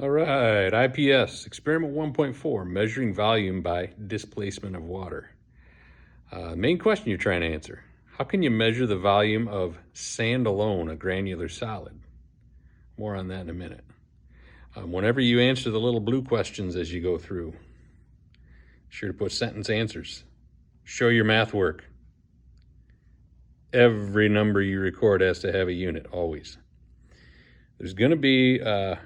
All right, IPS Experiment 1.4, measuring volume by displacement of water. Main question you're trying to answer: how can you measure the volume of sand alone, a granular solid? More on that in a minute. Whenever you answer the little blue questions as you go through, sure to put sentence answers. Show your math work. Every number you record has to have a unit, always. There's going to be a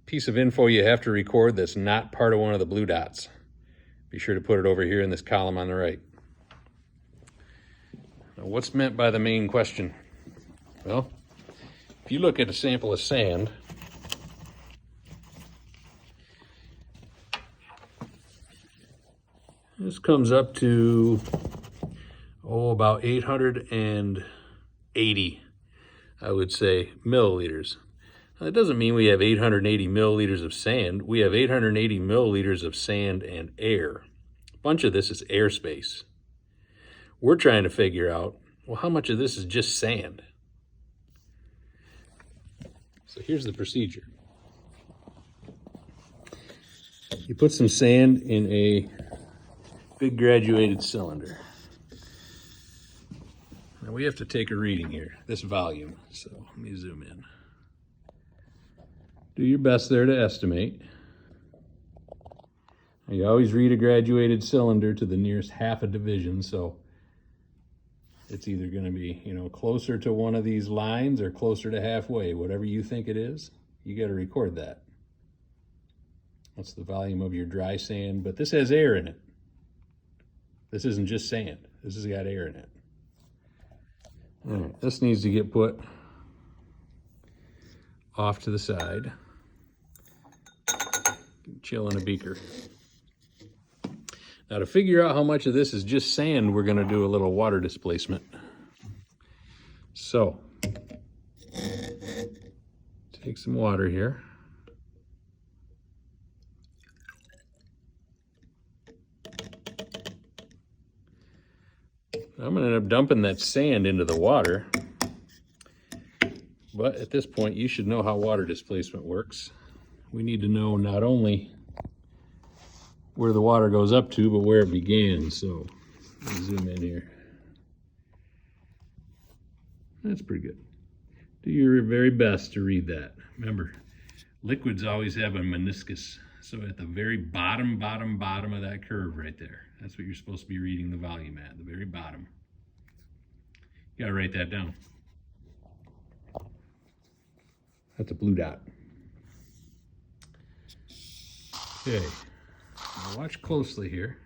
piece of info you have to record that's not part of one of the blue dots. Be sure to put it over here in this column on the right. Now, what's meant by the main question? Well, if you look at a sample of sand, this comes up to, about 880, I would say, milliliters. Now, that doesn't mean we have 880 milliliters of sand. We have 880 milliliters of sand and air. A bunch of this is airspace. We're trying to figure out, well, how much of this is just sand? So here's the procedure. You put some sand in a big graduated cylinder. Now we have to take a reading here, this volume. So let me zoom in. Do your best there to estimate. Now you always read a graduated cylinder to the nearest half a division, so it's either going to be, closer to one of these lines or closer to halfway. Whatever you think it is, you got to record that. That's the volume of your dry sand, but this has air in it. This isn't just sand. This has got air in it. All right, this needs to get put off to the side. Chill in a beaker. Now, to figure out how much of this is just sand, we're going to do a little water displacement. So, take some water here. I'm going to end up dumping that sand into the water. But at this point, you should know how water displacement works. We need to know not only where the water goes up to, but where it began. So let me zoom in here. That's pretty good. Do your very best to read that. Remember, liquids always have a meniscus. So at the very bottom of that curve right there, that's what you're supposed to be reading the volume at, the very bottom. You gotta write that down. That's a blue dot. Okay, now watch closely here.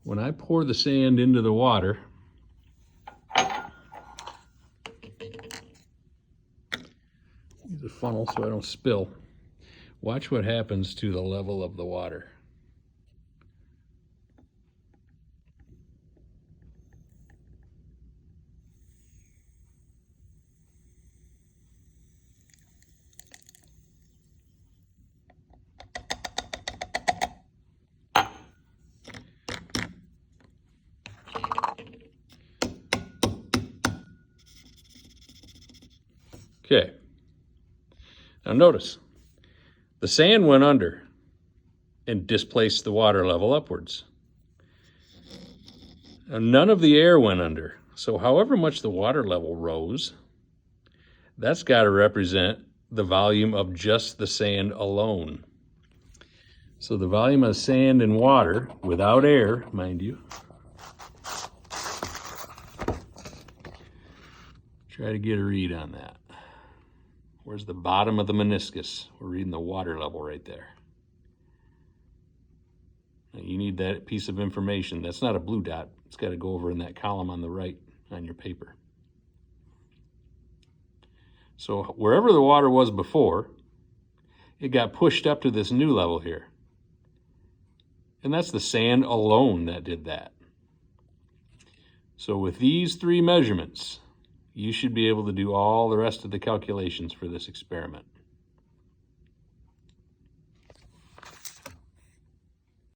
When I pour the sand into the water, use a funnel so I don't spill. Watch what happens to the level of the water. Okay, now notice, the sand went under and displaced the water level upwards. Now, none of the air went under, so however much the water level rose, that's got to represent the volume of just the sand alone. So the volume of sand and water, without air, mind you, try to get a read on that. Where's the bottom of the meniscus? We're reading the water level right there. Now you need that piece of information. That's not a blue dot. It's got to go over in that column on the right on your paper. So wherever the water was before, it got pushed up to this new level here. And that's the sand alone that did that. So with these three measurements, you should be able to do all the rest of the calculations for this experiment.